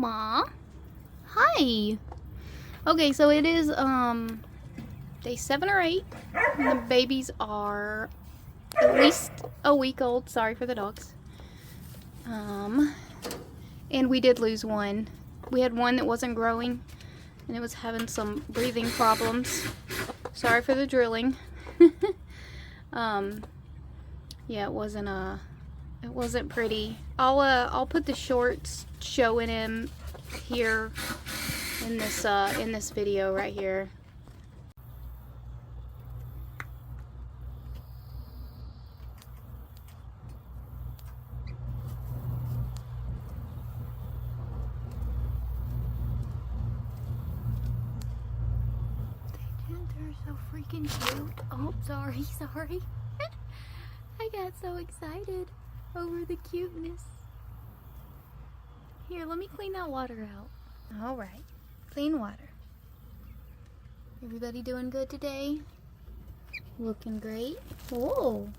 Mama. Hi. Okay, so it is day 7 or 8. And the babies are at least a week old. Sorry for the dogs. And we did lose one. We had one that wasn't growing, and it was having some breathing problems. Sorry for the drilling. Yeah, it wasn't pretty. I'll put the shorts showing him here in this video right here. They're so freaking cute. Oh, sorry. I got so excited over the cuteness. Here, let me clean that water out. All right, clean water. Everybody doing good today? Looking great. Whoa.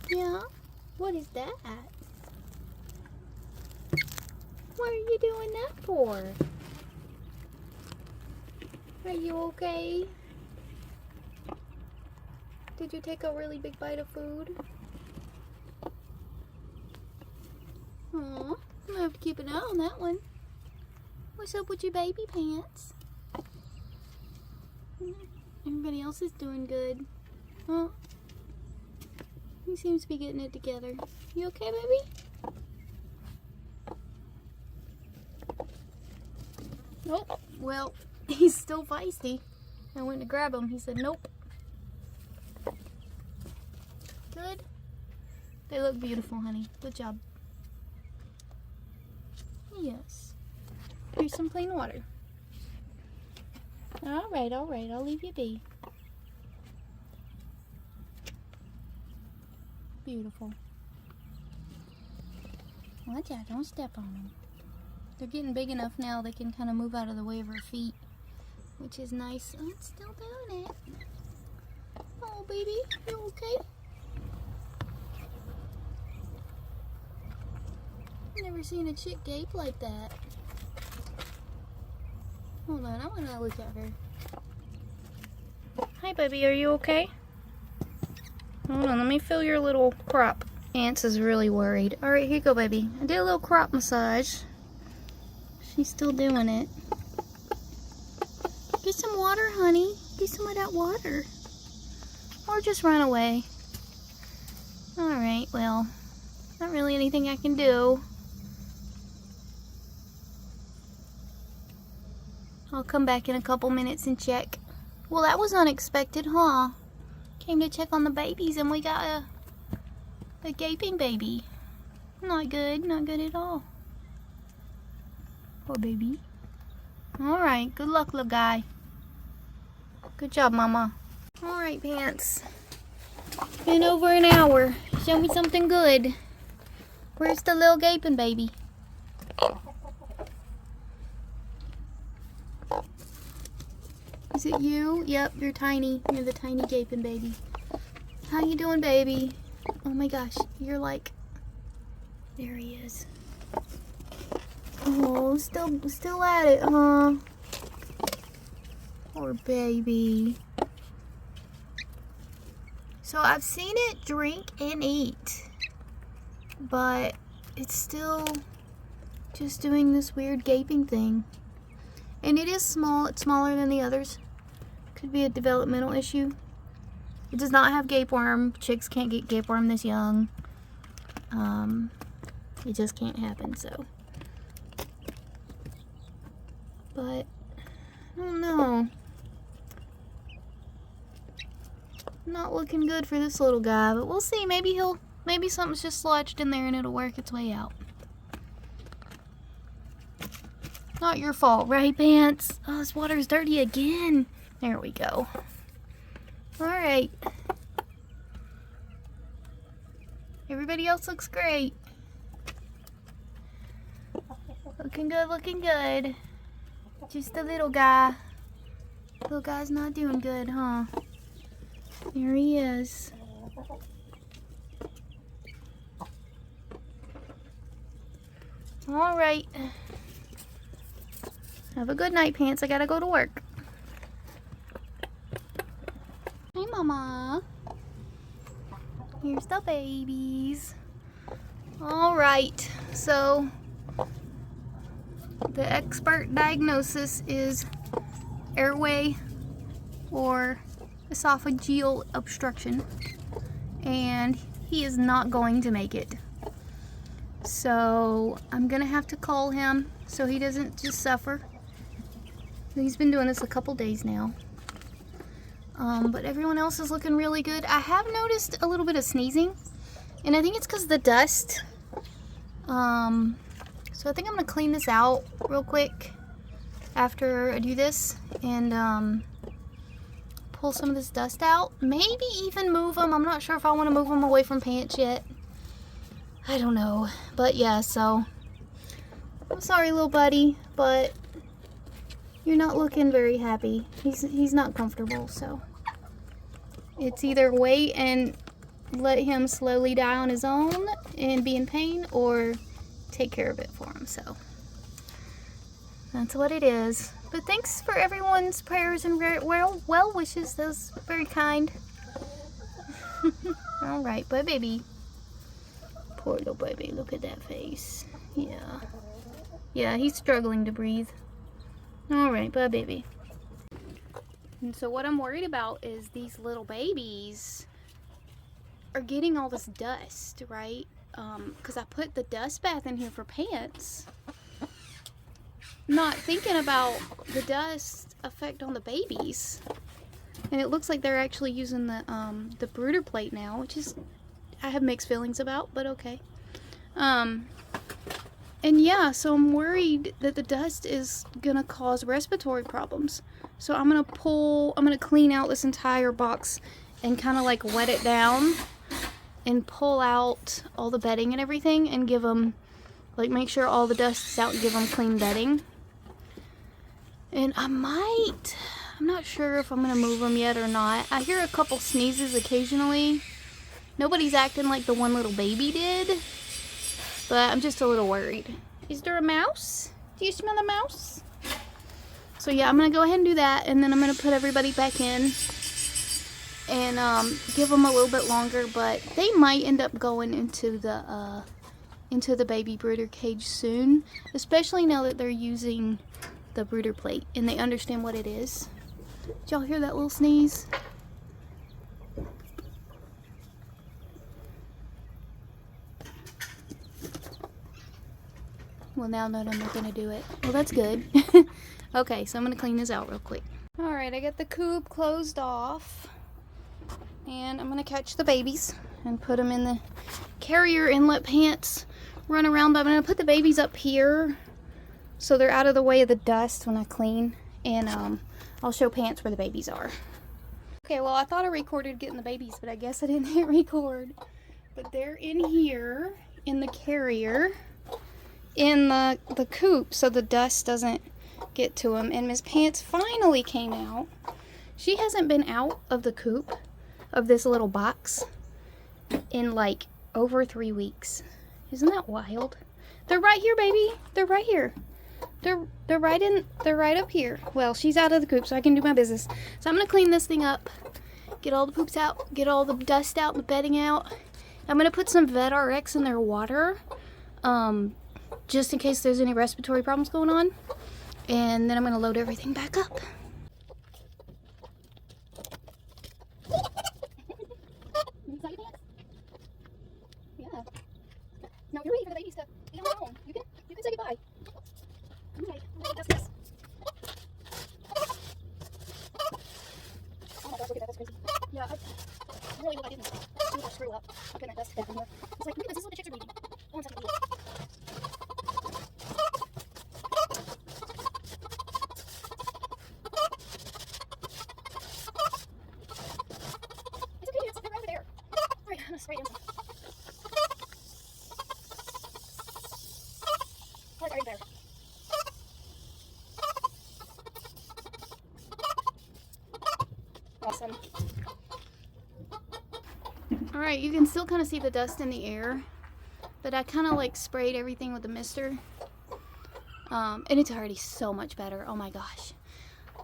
Yeah? What is that? What are you doing that for? Are you okay? Did you take a really big bite of food? Aw, I'm gonna have to keep an eye on that one. What's up with your baby pants? Everybody else is doing good. Huh? He seems to be getting it together. You okay, baby? Nope. Well, he's still feisty. I went to grab him. He said nope. Good? They look beautiful, honey. Good job. Yes. Here's some clean water. Alright, I'll leave you be. Beautiful. Watch out, don't step on them. They're getting big enough now they can kind of move out of the way of her feet, which is nice. Oh, it's still doing it. Oh, baby, you okay? Never seen a chick gape like that. Hold on, I want to look at her. Hi, baby, are you okay? Hold on, let me feel your little crop. Ants is really worried. Alright, here you go, baby. I did a little crop massage. She's still doing it. Get some water, honey. Get some of that water. Or just run away. Alright, well, not really anything I can do. I'll come back in a couple minutes and check. Well, that was unexpected, huh? Came to check on the babies and we got a gaping baby. Not good at all. Poor baby. Alright, good luck, little guy. Good job, Mama. Alright, Pants. Been over an hour. Show me something good. Where's the little gaping baby? Is it you? Yep, you're tiny. You're the tiny gaping baby. How you doing, baby? Oh my gosh, you're like... There he is. Oh, still at it, huh? Poor baby. So I've seen it drink and eat, but it's still just doing this weird gaping thing. And it is small. It's smaller than the others. Could be a developmental issue. It does not have gapeworm. Chicks can't get gapeworm this young. It just can't happen, so. But, I don't know. Not looking good for this little guy, but we'll see. Maybe something's just lodged in there and it'll work its way out. Not your fault, right, Pants? Oh, this water's dirty again. There we go. Alright. Everybody else looks great. Looking good, looking good. Just the little guy. Little guy's not doing good, huh? There he is. All right. Have a good night, Pants. I gotta go to work. Hey, Mama. Here's the babies. All right. So the expert diagnosis is airway or esophageal obstruction, and he is not going to make it. So I'm gonna have to call him so he doesn't just suffer. He's been doing this a couple days now. But everyone else is looking really good. I have noticed a little bit of sneezing, and I think it's because of the dust. So I think I'm gonna clean this out real quick after I do this and pull some of this dust out. Maybe even move them. I'm not sure if I want to move them away from Pants yet. I don't know. But yeah, so I'm sorry, little buddy, but you're not looking very happy. He's not comfortable, so it's either wait and let him slowly die on his own and be in pain, or take care of it for him. So that's what it is. But thanks for everyone's prayers and well wishes. That was very kind. All right, bye, baby. Poor little baby. Look at that face. Yeah, he's struggling to breathe. All right, bye, baby. And so what I'm worried about is these little babies are getting all this dust, right? Because I put the dust bath in here for Pants, not thinking about the dust effect on the babies. And it looks like they're actually using the brooder plate now, which is, I have mixed feelings about, but okay. And yeah, so I'm worried that the dust is gonna cause respiratory problems. So I'm gonna clean out this entire box and kind of like wet it down and pull out all the bedding and everything and give them, like, make sure all the dust is out and give them clean bedding. And I'm not sure if I'm gonna move them yet or not. I hear a couple sneezes occasionally. Nobody's acting like the one little baby did, but I'm just a little worried. Is there a mouse? Do you smell a mouse? So yeah, I'm gonna go ahead and do that, and then I'm gonna put everybody back in and give them a little bit longer, but they might end up going into the baby brooder cage soon, especially now that they're using the brooder plate and they understand what it is. Did y'all hear that little sneeze? Well, now that I'm not gonna do it. Well, that's good. Okay, so I'm gonna clean this out real quick. Alright, I got the coop closed off, and I'm gonna catch the babies and put them in the carrier and let Pants run around. But I'm gonna put the babies up here so they're out of the way of the dust when I clean, and I'll show Pants where the babies are. Okay, well, I thought I recorded getting the babies, but I guess I didn't hit record. But they're in here in the carrier in the coop so the dust doesn't get to them. And Miss Pants finally came out. She hasn't been out of the coop of this little box in like over 3 weeks. Isn't that wild? They're right here, baby. They're right here. They're right up here. Well, she's out of the coop, so I can do my business. So I'm gonna clean this thing up, get all the poops out, get all the dust out, the bedding out. I'm gonna put some VetRx in their water, just in case there's any respiratory problems going on. And then I'm gonna load everything back up. Yeah. Now you're ready for the babies to be on their own. You can say goodbye. Okay, that's this. Oh my gosh, look at that, that's crazy. Yeah, I really hope I didn't screw up. I couldn't have dusted that in here. It's like, look at this is what the chicks are breathing. One second. It's okay, they're right over there. Alright, I'm gonna spray them. Oh, it's right there. Awesome. Alright, you can still kind of see the dust in the air, but I kind of like sprayed everything with a mister And it's already so much better. Oh my gosh.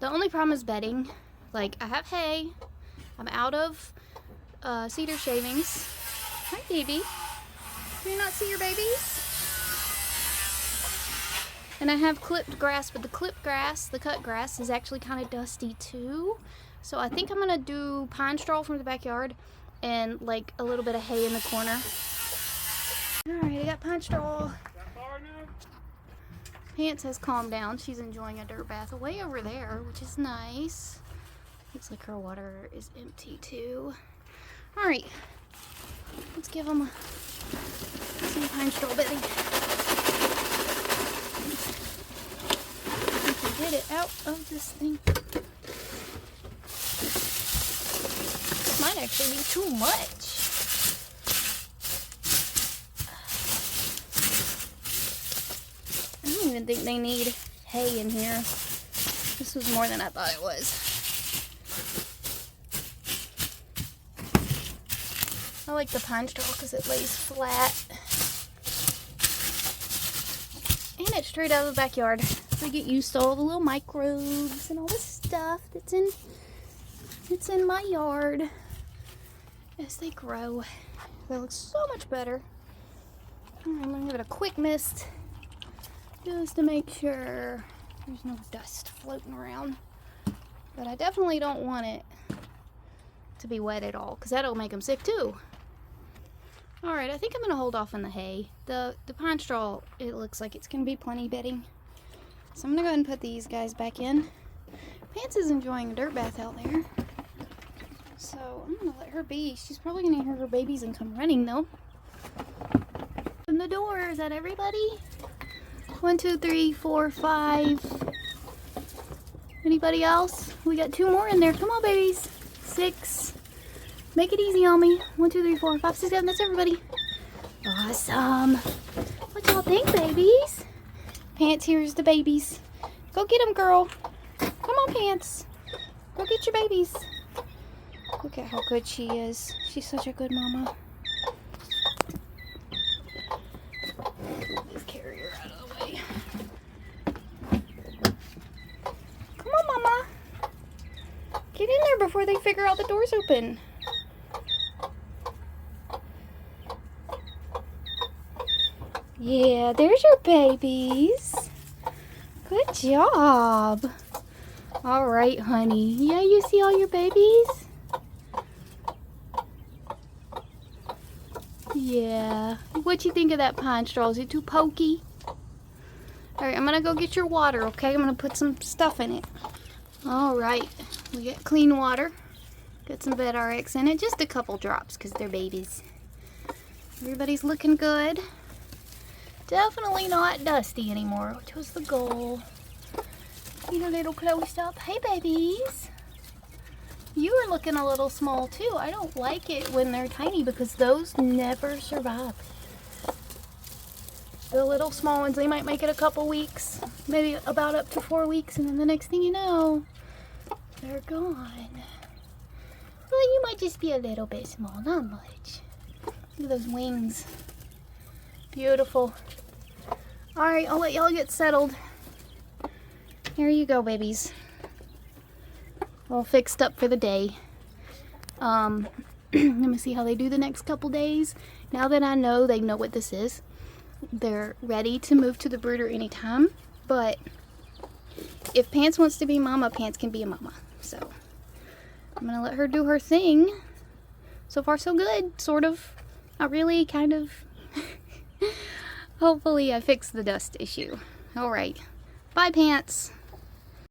The only problem is bedding. Like, I have hay. I'm out of cedar shavings. Hi, baby. Do you not see your babies? And I have clipped grass, but the clipped grass, the cut grass, is actually kind of dusty too. So I think I'm going to do pine straw from the backyard and like a little bit of hay in the corner. Alright, I got pine straw. Pants has calmed down. She's enjoying a dirt bath way over there, which is nice. Looks like her water is empty too. Alright, let's give them some pine straw bedding. Get it out of this thing. This might actually be too much. I don't even think they need hay in here. This was more than I thought it was. I like the pine straw because it lays flat. And it's straight out of the backyard. So I get used to all the little microbes and all the stuff that's in my yard as they grow. That looks so much better. I'm gonna give it a quick mist just to make sure there's no dust floating around. But I definitely don't want it to be wet at all because that'll make them sick too. Alright, I think I'm gonna hold off on the hay. The pine straw, it looks like it's gonna be plenty bedding. So I'm gonna go ahead and put these guys back in. Pants is enjoying a dirt bath out there. So I'm gonna let her be. She's probably gonna hear her babies and come running though. Open the door. Is that everybody? 1, 2, 3, 4, 5. Anybody else? We got 2 more in there. Come on, babies. 6. Make it easy on me. 1, 2, 3, 4, 5, 6, 7. That's everybody. Awesome. What y'all think, babies? Pants, here's the babies. Go get them, girl. Come on, Pants. Go get your babies. Look at how good she is. She's such a good mama. Let's carry her out of the way. Come on, mama. Get in there before they figure out the door's open. Yeah, there's your babies. Good job. All right, honey. Yeah, you see all your babies? Yeah. What you think of that pine straw? Is it too pokey? All right, I'm gonna go get your water, okay? I'm gonna put some stuff in it. All right, we got clean water. Got some Vet RX in it, just a couple drops because they're babies. Everybody's looking good. Definitely not dusty anymore, which was the goal. Get a little close up. Hey, babies. You are looking a little small too. I don't like it when they're tiny because those never survive. The little small ones, they might make it a couple weeks, maybe about up to 4 weeks, and then the next thing you know, they're gone. Well, you might just be a little bit small, not much. Look at those wings. Beautiful. Alright, I'll let y'all get settled. Here you go, babies. All fixed up for the day. Let me see how they do the next couple days. Now that I know they know what this is, they're ready to move to the brooder anytime. But if Pants wants to be mama, Pants can be a mama. So I'm gonna let her do her thing. So far so good, sort of. Not really, kind of. Hopefully I fixed the dust issue. Alright. Bye, Pants.